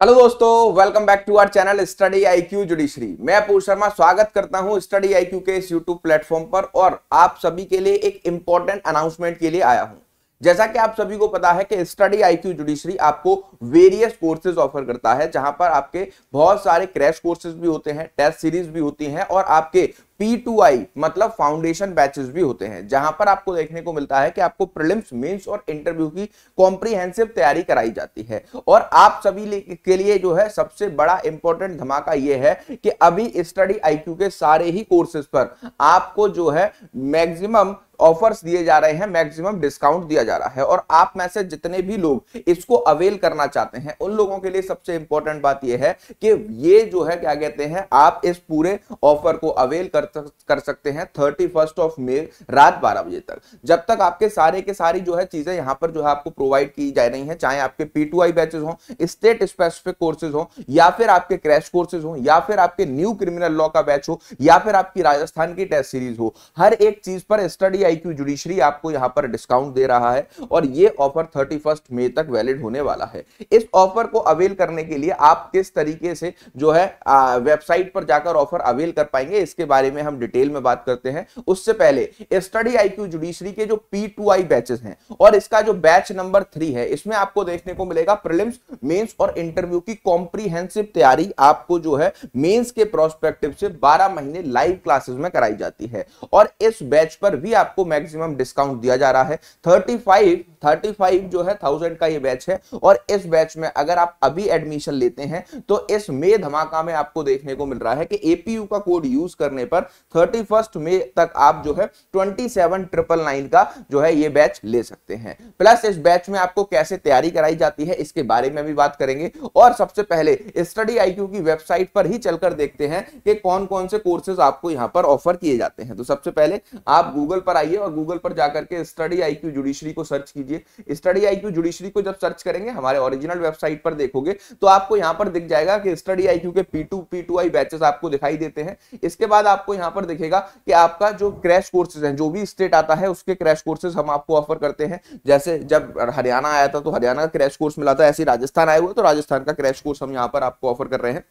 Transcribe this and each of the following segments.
Hello दोस्तों, welcome back to our channel study IQ judiciary. मैं पूर्ण शर्मा स्वागत करता हूं स्टडी आईक्यू के इस यूट्यूब प्लेटफॉर्म पर और आप सभी के लिए एक इंपॉर्टेंट अनाउंसमेंट के लिए आया हूं। जैसा कि आप सभी को पता है कि स्टडी आईक्यू जुडिशरी आपको वेरियस कोर्सेज ऑफर करता है, जहां पर आपके बहुत सारे क्रैश कोर्सेज भी होते हैं, टेस्ट सीरीज भी होती हैं और आपके P2I मतलब फाउंडेशन बैचेस भी होते हैं, जहां पर आपको देखने को मिलता है कि आपको प्रीलिम्स, मेंस और इंटरव्यू की कॉम्प्रिहेंसिव तैयारी कराई जाती है। और आप सभी के लिए जो है सबसे बड़ा इंपॉर्टेंट धमाका यह है कि अभी स्टडी आईक्यू के सारे ही कोर्सेज पर आपको जो है मैक्सिमम ऑफर्स दिए जा रहे हैं, मैक्सिमम डिस्काउंट दिया जा रहा है। और आप में से जितने भी लोग इसको अवेल करना चाहते हैं उन लोगों के लिए सबसे इंपॉर्टेंट बात यह है कि ये जो है क्या कहते हैं, आप इस पूरे ऑफर को अवेल कर सकते हैं 31 मई रात 12 बजे तक। जब तक आपके सारे के सारी जो है चीजें यहां पर जो है आपको प्रोवाइड की जा रही हैं, चाहे आपके P2I बैचेस हो, स्टेट स्पेसिफिक कोर्सेज हो, या फिर आपके क्रैश कोर्सेज हो, या फिर आपके न्यू क्रिमिनल लॉ का बैच हो, या फिर आपकी राजस्थान की टेस्ट सीरीज हो, हर एक चीज पर स्टडी आईक्यू जुडिशरी आपको यहां पर डिस्काउंट दे रहा है और ये ऑफर 31 मई तक वैलिड होने वाला है। इस ऑफर को अवेल करने के लिए आप किस तरीके से जो है वेबसाइट पर जाकर ऑफर अवेल कर पाएंगे, इसके बारे में हम डिटेल में बात करते हैं। उससे पहले स्टडी आईक्यू जुडिशरी के जो P2I बैचेस हैं और इसका जो बैच नंबर 3 है, इसमें आपको देखने को मिलेगा प्रीलिम्स, मेंस और इंटरव्यू की कॉम्प्रिहेंसिव तैयारी आपको जो है मेंस के प्रोस्पेक्टिव से 12 महीने लाइव क्लासेस में कराई जाती है। और इस बैच पर भी आपको मैक्सिमम डिस्काउंट दिया जा रहा है। 35 जो है 1000 का ये बैच है और इस बैच में अगर आप अभी एडमिशन लेते हैं तो इस मई धमाका में आपको देखने को मिल रहा है कि एपीयू का कोड यूज करने पर 31 मई तक आप जो है 27999 का जो है ये बैच ले सकते हैं। प्लस इस बैच में आपको कैसे तैयारी कराई जाती है इसके बारे में भी बात करेंगे। और सबसे पहले स्टडी आईक्यू की वेबसाइट पर ही चलकर देखते हैं कि कौन कौन से कोर्सेज आपको यहां पर ऑफर किए जाते हैं। तो सबसे पहले आप गूगल पर आइए और गूगल पर जाकर के स्टडी आईक्यू जुडिशरी को सर्च कीजिए। स्टडी आईक्यू जुडिशरी को जब सर्च करेंगे हमारे ओरिजिनल वेबसाइट पर देखोगे तो आपको यहां पर दिख जाएगा कि स्टडी आईक्यू के P2I बैचेस आपको दिखाई देते हैं। इसके बाद आपको यहां पर दिखेगा कि आपका जो क्रैश कोर्सेज हैं, जो भी स्टेट आता है उसके क्रैश कोर्सेज हम आपको ऑफर करते हैं। जैसे जब हरियाणा आया था तो हरियाणा का क्रैश कोर्स मिला था, ऐसे राजस्थान आया हुआ तो राजस्थान का क्रैश कोर्स हम यहां पर आपको ऑफर कर रहे हैं।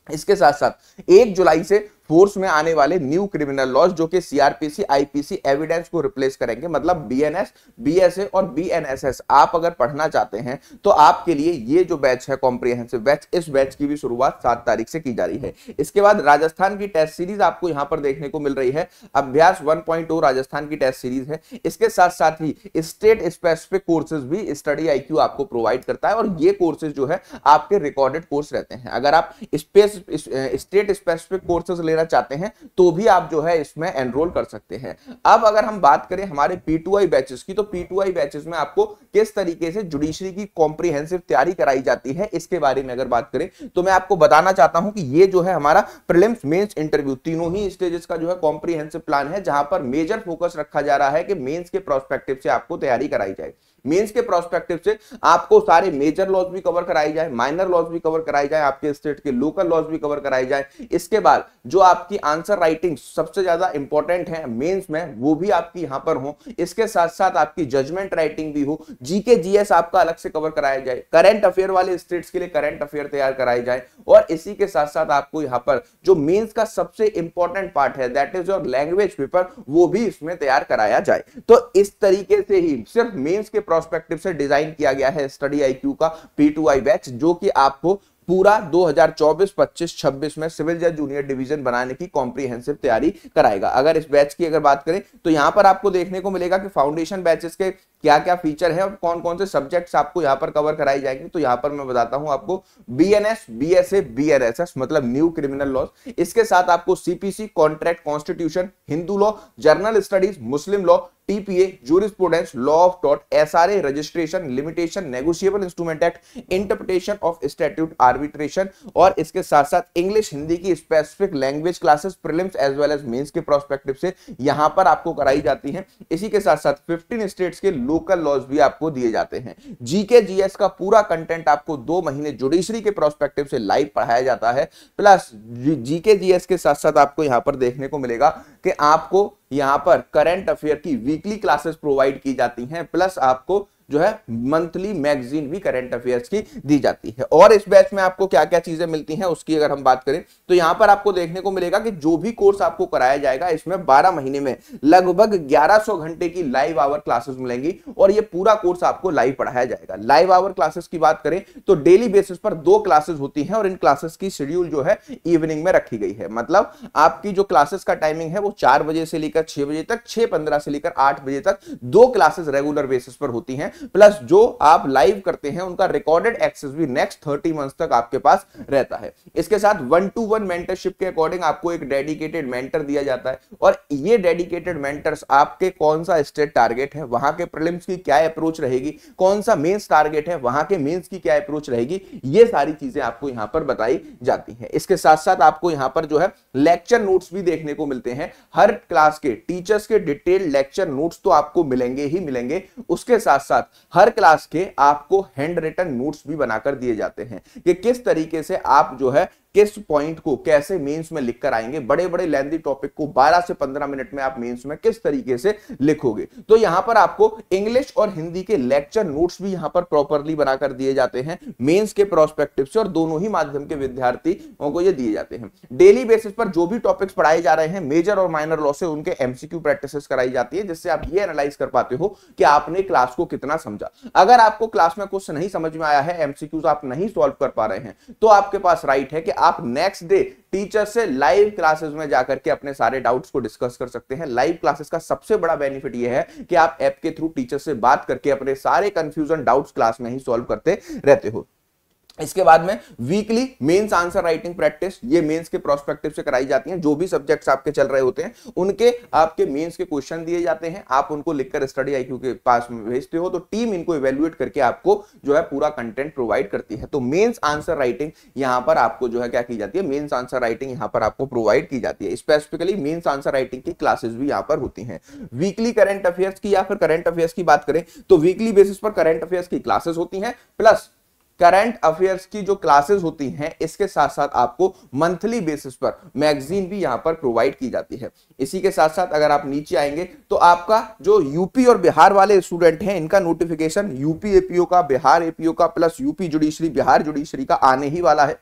इसके साथ साथ 1 जुलाई से फोर्स में आने वाले न्यू क्रिमिनल लॉज जो कि सीआरपीसी, आईपीसी एविडेंस को रिप्लेस करेंगे, मतलब बीएनएस, बीएसए और बीएनएसएस आप अगर पढ़ना चाहते हैं तो आपके लिए ये जो बैच है कॉम्प्रिहेंसिव बैच, इस बैच की भी शुरुआत 7 तारीख से की जा रही है। इसके बाद राजस्थान की टेस्ट सीरीज आपको यहां पर देखने को मिल रही है। अभ्यास 1.0 राजस्थान की टेस्ट सीरीज है। इसके साथ साथ ही स्टेट स्पेसिफिक कोर्सेज भी स्टडी आईक्यू आपको प्रोवाइड करता है और ये कोर्सेज जो है आपके रिकॉर्डेड कोर्स रहते हैं। अगर आप स्टेट स्पेसिफिक कोर्सेज लेना चाहते हैं तो भी आप जो है इसमें एनरोल कर सकते हैं। अब अगर हम बात करें हमारे P2I बैचेस की, तो P2I बैचेस में आपको किस तरीके से जुडिशरी की कॉम्प्रिहेंसिव तैयारी कराई जाती है इसके बारे में अगर बात करें तो मैं आपको बताना चाहता हूं कि ये जो है हमारा प्रीलिम्स, मेंस, इंटरव्यू तीनों ही स्टेजेस का जो है कॉम्प्रिहेंसिव प्लान है, जहां पर मेजर फोकस रखा जा रहा है कि मेंस के प्रोस्पेक्टिव से आपको तैयारी कराई जाए। मेंस के प्रोस्पेक्टिव से आपको सारे मेजर लॉज भी कवर कराई जाए, माइनर लॉज भी कवर कराई जाए, आपके स्टेट के लोकल लॉज भी कवर कराई जाए। इसके बाद जो आपकी आंसर राइटिंग सबसे ज्यादा इंपॉर्टेंट है मेंस में, वो भी आपकी यहां पर हो। इसके साथ साथ आपकी जजमेंट राइटिंग भी हो, जीके जीएस आपका अलग से कवर कराया जाए, करंट अफेयर वाले स्टेट्स के लिए करंट अफेयर तैयार कराए जाए। और इसी के साथ साथ आपको यहां पर जो मेंस का सबसे इंपॉर्टेंट पार्ट है, that is your language paper, वो भी इसमें तैयार कराया जाए। तो इस तरीके से ही सिर्फ मेंस के प्रोस्पेक्टिव से डिजाइन किया गया है स्टडी आईक्यू का P2I बैच, जो कि आपको पूरा 2024, 25, 26 में सिविल जज जूनियर डिवीजन बनाने की कॉम्प्रिहेंसिव तैयारी कराएगा। अगर इस बैच की अगर बात करें तो यहां पर आपको देखने को मिलेगा कि फाउंडेशन बैचेस के क्या क्या फीचर है और कौन कौन से सब्जेक्ट्स आपको यहां पर कवर कराए जाएंगे। तो यहां पर मैं बताता हूं आपको बीएनएस, बीएसए, बीएनएसएस मतलब न्यू क्रिमिनल लॉज। इसके साथ आपको CPC, contract, constitution, Hindu law, general studies, Muslim law, TPA, jurisprudence, law of tort, SRA, registration, limitation, negotiable instrument act, interpretation of statute, arbitration और इसके साथ साथ इंग्लिश, हिंदी की specific language classes prelims as well as mains के prospective से यहां पर आपको कराई जाती हैं। इसी के साथ साथ 15 स्टेट्स के लोकल लॉज भी आपको दिए जाते हैं। जीके जीएस का पूरा कंटेंट आपको 2 महीने जुडिशरी के प्रोस्पेक्टिव से लाइव पढ़ाया जाता है। प्लस जीके जीएस के साथ साथ आपको यहां पर देखने को मिलेगा कि आपको यहां पर करंट अफेयर की वीकली क्लासेस प्रोवाइड की जाती हैं। प्लस आपको जो है मंथली मैगजीन भी करंट अफेयर्स की दी जाती है। और इस बैच में आपको क्या क्या चीजें मिलती हैं उसकी अगर हम बात करें तो यहां पर आपको देखने को मिलेगा कि जो भी कोर्स आपको कराया जाएगा इसमें 12 महीने में लगभग 1100 घंटे की लाइव आवर क्लासेस मिलेंगी और ये पूरा कोर्स आपको लाइव पढ़ाया जाएगा। लाइव आवर क्लासेस की बात करें तो डेली बेसिस पर 2 क्लासेस होती हैं और इन क्लासेस की शेड्यूल जो है इवनिंग में रखी गई है। मतलब आपकी जो क्लासेस का टाइमिंग है वो 4 बजे से लेकर 6 बजे तक, 6:15 से लेकर 8 बजे तक 2 क्लासेस रेगुलर बेसिस पर होती हैं। प्लस जो आप लाइव करते हैं उनका रिकॉर्डेड एक्सेस भी नेक्स्ट 30 मंथ्स तक आपके पास रहता है। इसके साथ 1-to-1 मेंटरशिप के अकॉर्डिंग आपको एक डेडिकेटेड मेंटर दिया जाता है और ये डेडिकेटेड मेंटर्स आपके कौन सा स्टेट टारगेट है, वहां के प्रीलिम्स की क्या अप्रोच रहेगी, कौन सा मेंस टारगेट है, वहां के मेंस की क्या अप्रोच रहेगी, ये सारी चीजें आपको यहां पर बताई जाती हैं। इसके साथ साथ आपको यहां पर जो है लेक्चर नोट्स भी देखने को मिलते हैं। हर क्लास के टीचर्स के डिटेल्ड लेक्चर नोट्स तो आपको मिलेंगे ही मिलेंगे, उसके साथ साथ हर क्लास के आपको हैंड रिटन नोट्स भी बनाकर दिए जाते हैं कि किस तरीके से आप जो है किस पॉइंट को कैसे मेंस में लिखकर आएंगे। बड़े बड़े लेंथी टॉपिक को 12 से 15 मिनट में आप मेंस में किस तरीके से लिखोगे। तो यहां पर आपको इंग्लिश और हिंदी के लेक्चर नोट्स भी यहां पर प्रॉपर्ली बनाकर दिए जाते हैं मेंस के प्रोस्पेक्टिव से और दोनों ही माध्यम के विद्यार्थियों को ये दिए जाते हैं। डेली बेसिस पर जो भी टॉपिक्स पढ़ाए जा रहे हैं मेजर और माइनर लॉ से उनके एमसीक्यू प्रैक्टिसेस कराई जाती है जिससे आप ये एनालाइज कर पाते हो कि आपने क्लास को कितना समझा। अगर आपको क्लास में कुछ नहीं समझ में आया है, एमसीक्यूज आप नहीं सॉल्व कर पा रहे हैं, तो आपके पास राइट है कि आप नेक्स्ट डे टीचर से लाइव क्लासेस में जाकर के अपने सारे डाउट्स को डिस्कस कर सकते हैं। लाइव क्लासेस का सबसे बड़ा बेनिफिट यह है कि आप ऐप के थ्रू टीचर से बात करके अपने सारे कंफ्यूजन डाउट्स क्लास में ही सॉल्व करते रहते हो। इसके बाद में weekly mains answer writing practice, ये मेंस के प्रोस्पेक्टिव से कराई जाती हैं। जो भी सब्जेक्ट्स आपके चल रहे होते हैं उनके आपके मेंस के क्वेश्चन दिए जाते हैं, आप उनको लिखकर स्टडी आईक्यू के पास में भेजते हो तो टीम इनको इवेल्युएट करके आपको जो है पूरा कंटेंट प्रोवाइड करती है। तो मेंस आंसर राइटिंग यहां पर आपको जो है क्या की जाती है, मेंस आंसर राइटिंग यहां पर आपको प्रोवाइड की जाती है। स्पेसिफिकली मेंस आंसर राइटिंग की क्लासेस भी यहां पर होती हैं। वीकली करंट अफेयर्स की या फिर करंट अफेयर्स की बात करें तो वीकली बेसिस पर करंट अफेयर्स की क्लासेस होती हैं। प्लस करंट अफेयर्स की जो क्लासेस होती हैं इसके साथ साथ आपको मंथली बेसिस पर मैगजीन भी यहां पर प्रोवाइड की जाती है। इसी के साथ साथ अगर आप नीचे आएंगे तो आपका जो यूपी और बिहार वाले स्टूडेंट हैं इनका नोटिफिकेशन यूपी एपीओ का, बिहार एपीओ का plus UP judiciary, Bihar judiciary का आने ही वाला है।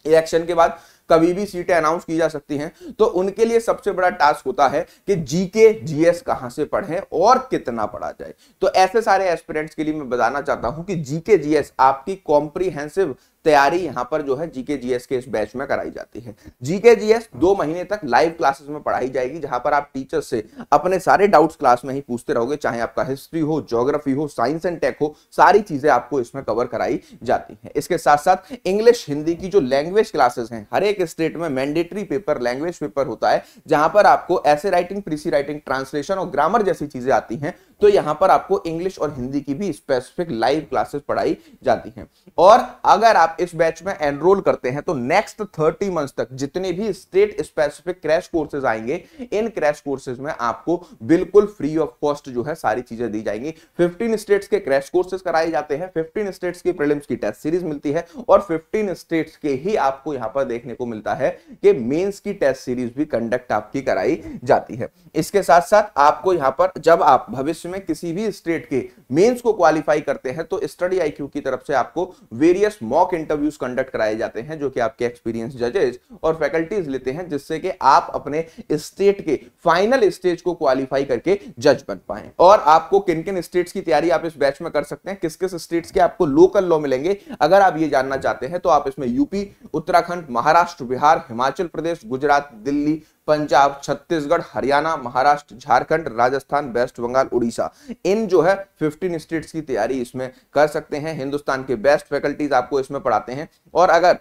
इलेक्शन के बाद कभी भी सीटें अनाउंस की जा सकती हैं, तो उनके लिए सबसे बड़ा टास्क होता है कि जीके जीएस कहां से पढ़ें और कितना पढ़ा जाए। तो ऐसे सारे एस्पिरेंट्स के लिए मैं बताना चाहता हूं कि जीके जीएस आपकी कॉम्प्रिहेंसिव तैयारी यहां पर जो है जीके जीएस के इस बैच में कराई जाती है। जीके जीएस 2 महीने तक लाइव क्लासेस में पढ़ाई जाएगी जहां पर आप टीचर से अपने सारे डाउट्स क्लास में ही पूछते रहोगे, चाहे आपका हिस्ट्री हो, ज्योग्राफी हो, साइंस एंड टेक हो, सारी चीजें आपको इसमें कवर कराई जाती हैं। इसके साथ साथ इंग्लिश हिंदी की जो लैंग्वेज क्लासेस हैं, हर एक स्टेट में मैंडेटरी पेपर लैंग्वेज पेपर होता है जहां पर आपको ऐसे राइटिंग, प्रीसी राइटिंग, ट्रांसलेशन और ग्रामर जैसी चीजें आती हैं। तो यहां पर आपको इंग्लिश और हिंदी की भी स्पेसिफिक लाइव क्लासेस पढ़ाई जाती हैं। और अगर आप इस बैच में एनरोल करते हैं तो नेक्स्ट 30 मंथ्स तक जितने भी स्टेट स्पेसिफिक क्रैश कोर्सेज आएंगे, इन क्रैश कोर्सेज में आपको बिल्कुल फ्री ऑफ कॉस्ट जो है सारी चीजें दी जाएंगी। 15 स्टेट्स के क्रैश कोर्सेज कराए जाते हैं, 15 स्टेट्स की प्रीलिम्स की टेस्ट सीरीज मिलती है और 15 स्टेट्स के ही आपको यहां पर देखने को मिलता है कि मेंस की टेस्ट सीरीज भी कंडक्ट आपकी कराई जाती है। इसके साथ साथ आपको यहां पर जब आप भविष्य में किसी भी स्टेट के मेंस को क्वालिफाई करते हैं तो स्टडी आईक्यू की तरफ से आपको वेरियस मॉक इंटरव्यूज कंडक्ट कराए जाते हैं जो कि आपके एक्सपीरियंस जजेस और फैकल्टीज लेते हैं, जिससे कि आप अपने स्टेट के फाइनल स्टेज को क्वालिफाई करके जज बन पाए। और आपको किन किन स्टेट्स की तैयारी आप इस बैच में कर सकते हैं, किस किस स्टेट्स के आपको लोकल लॉ मिलेंगे, अगर आप ये जानना चाहते हैं तो आप इसमें यूपी, उत्तराखंड, महाराष्ट्र, बिहार, हिमाचल प्रदेश, गुजरात, दिल्ली, पंजाब, छत्तीसगढ़, हरियाणा, महाराष्ट्र, झारखंड, राजस्थान, वेस्ट बंगाल, उड़ीसा, इन जो है 15 स्टेट्स की तैयारी इसमें कर सकते हैं। हिंदुस्तान के बेस्ट फैकल्टीज आपको इसमें पढ़ाते हैं। और अगर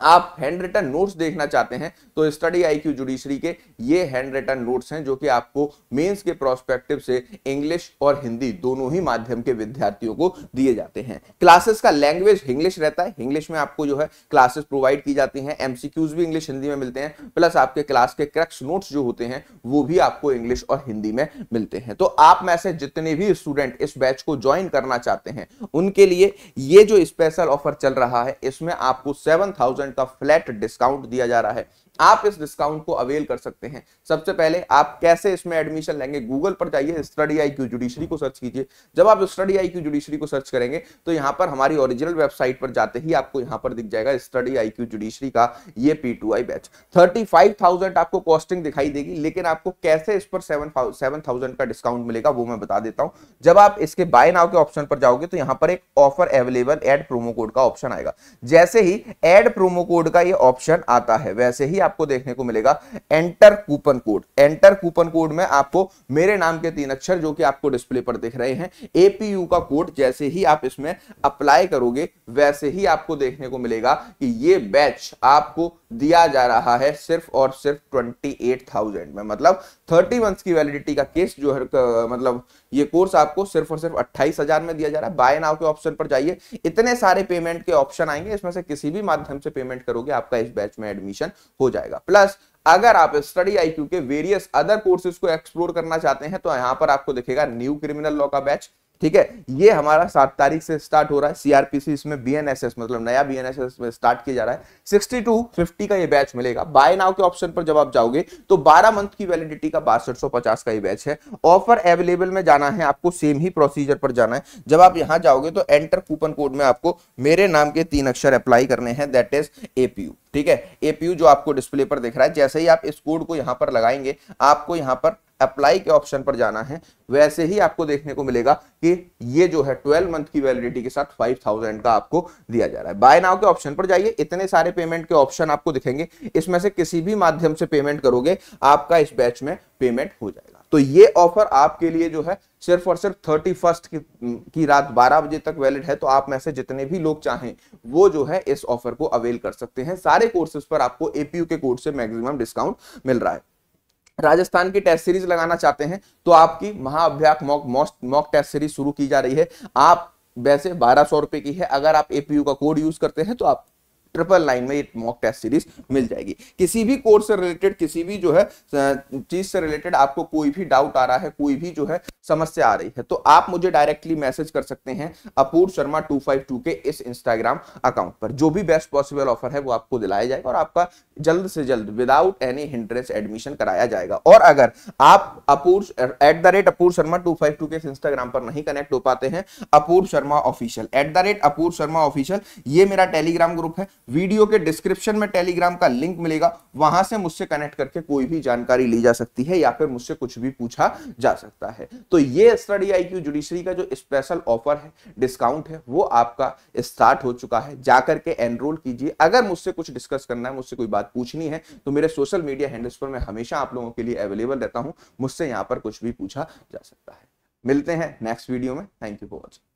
आप हैंड रिटन नोट्स देखना चाहते हैं तो स्टडी आईक्यू जुडिशरी के ये हैंड रिटन नोट्स हैं जो कि आपको मेंस के प्रोस्पेक्टिव से इंग्लिश और हिंदी दोनों ही माध्यम के विद्यार्थियों को दिए जाते हैं। क्लासेस का लैंग्वेज इंग्लिश रहता है, इंग्लिश में आपको जो है क्लासेस प्रोवाइड की जाती हैं, एमसीक्यूज भी इंग्लिश हिंदी में मिलते हैं, प्लस आपके क्लास के क्रक्स नोट्स जो होते हैं वो भी आपको इंग्लिश और हिंदी में मिलते हैं। तो आप में से जितने भी स्टूडेंट इस बैच को ज्वाइन करना चाहते हैं उनके लिए ये जो स्पेशल ऑफर चल रहा है इसमें आपको 7000 का फ्लैट डिस्काउंट दिया जा रहा है। आप इस डिस्काउंट को अवेल कर सकते हैं। सबसे पहले आप कैसे इसमें एडमिशन लेंगे, गूगल पर जाइए, स्टडी IQ जुडिशरी को सर्च कीजिए। जब आप स्टडी IQ जुडिशरी को सर्च करेंगे तो यहां पर हमारी ओरिजिनल वेबसाइट पर जाते ही आपको यहां पर दिख जाएगा स्टडी IQ जुडिशरी का ये P2I बैच। 35,000 आपको कॉस्टिंग दिखाई देगी, लेकिन आपको कैसे इस पर 7,000 का डिस्काउंट मिलेगा वो मैं बता देता हूं। जब आप इसके बाय नाउ के ऑप्शन पर जाओगे तो यहां पर एक offer available add promo code का ऑप्शन आएगा। जैसे ही ऐड प्रोमो कोड का ये ऑप्शन आता है वैसे ही आपको देखने को मिलेगा enter coupon code. Enter coupon code में आपको मेरे नाम के 3 अक्षर जो कि आपको डिस्प्ले पर दिख रहे हैं, APU का कोड जैसे ही आप इसमें अप्लाई करोगे वैसे ही आपको देखने को मिलेगा कि ये बैच आपको दिया जा रहा है सिर्फ और सिर्फ 28,000 में। मतलब 30 मंथ्स की वैलिडिटी का केस जो है, मतलब ये कोर्स आपको सिर्फ और सिर्फ 28,000 में दिया जा रहा है। बाय नाउ के ऑप्शन पर जाइए, इतने सारे पेमेंट के ऑप्शन आएंगे, इसमें से किसी भी माध्यम से पेमेंट करोगे आपका इस बैच में एडमिशन हो जाएगा। प्लस अगर आप स्टडी IQ के वेरियस अदर कोर्सेज को एक्सप्लोर करना चाहते हैं तो यहां पर आपको दिखेगा न्यू क्रिमिनल लॉ का बैच। ठीक है, ये हमारा 7 तारीख से स्टार्ट हो रहा है। CRPC इसमें BNSS मतलब नया BNSS में स्टार्ट किया जा रहा है। 6250 का ये बैच मिलेगा। बाय नाउ के ऑप्शन पर जब आप जाओगे तो 12 मंथ की वैलिडिटी का 6250 का ये बैच है। ऑफर अवेलेबल में जाना है आपको, सेम ही प्रोसीजर पर जाना है। जब आप यहां जाओगे तो एंटर कूपन कोड में आपको मेरे नाम के 3 अक्षर अप्लाई करने हैं, दैट इज APU। ठीक है, APU जो आपको डिस्प्ले पर दिख रहा है, जैसे ही आप इस कोड को यहां पर लगाएंगे आपको यहां पर अप्लाई के ऑप्शन पर जाना है, वैसे ही आपको देखने को मिलेगा कि ये जो है 12 मंथ की वैलिडिटी के साथ 5,000 का आपको दिया जा रहा है। बाय नाउ के ऑप्शन पर जाइए, इतने सारे पेमेंट के ऑप्शन आपको दिखेंगे, इसमें से किसी भी माध्यम से पेमेंट करोगे आपका इस बैच में पेमेंट हो जाएगा। तो ये ऑफर आपके लिए जो है सिर्फ और सिर्फ 31 की रात 12 बजे तक वैलिड है। तो आप में से जितने भी लोग चाहें वो जो है इस ऑफर को अवेल कर सकते हैं। सारे कोर्सेज पर आपको APU के कोड से मैक्सिमम डिस्काउंट मिल रहा है। राजस्थान की टेस्ट सीरीज लगाना चाहते हैं तो आपकी महाअभ्यास मॉक टेस्ट सीरीज शुरू की जा रही है। आप वैसे 1200 रुपए की है, अगर आप APU का कोड यूज करते हैं तो आप 999 में ये मॉक टेस्ट सीरीज मिल जाएगी। किसी भी कोर्स से रिलेटेड, किसी भी जो है चीज से रिलेटेड आपको कोई भी डाउट आ रहा है, कोई भी जो है समस्या आ रही है, तो आप मुझे डायरेक्टली मैसेज कर सकते हैं अपूर्व शर्मा 252 के इस इंस्टाग्राम अकाउंट पर। जो भी बेस्ट पॉसिबल ऑफर है वो आपको दिलाया जाएगा और आपका जल्द से जल्द विदाउट एनी हिंड्रेंस एडमिशन कराया जाएगा। और अगर आप अपूर्व शर्मा 252 के इंस्टाग्राम पर नहीं कनेक्ट हो पाते हैं, अपूर्व शर्मा ऑफिशियल @अपूर्व शर्मा ऑफिशियल ये मेरा टेलीग्राम ग्रुप है। वीडियो के डिस्क्रिप्शन में टेलीग्राम का लिंक मिलेगा, वहां से मुझसे कनेक्ट करके कोई भी जानकारी ली जा सकती है या फिर मुझसे कुछ भी पूछा जा सकता है। तो ये स्टडी IQ जुडिशरी का जो स्पेशल ऑफर है, डिस्काउंट है, वो आपका स्टार्ट हो चुका है। जाकर के एनरोल कीजिए। अगर मुझसे कुछ डिस्कस करना है, मुझसे कोई बात पूछनी है तो मेरे सोशल मीडिया हैंडल्स पर मैं हमेशा आप लोगों के लिए अवेलेबल रहता हूं। मुझसे यहां पर कुछ भी पूछा जा सकता है। मिलते हैं नेक्स्ट वीडियो में। Thank you for watching.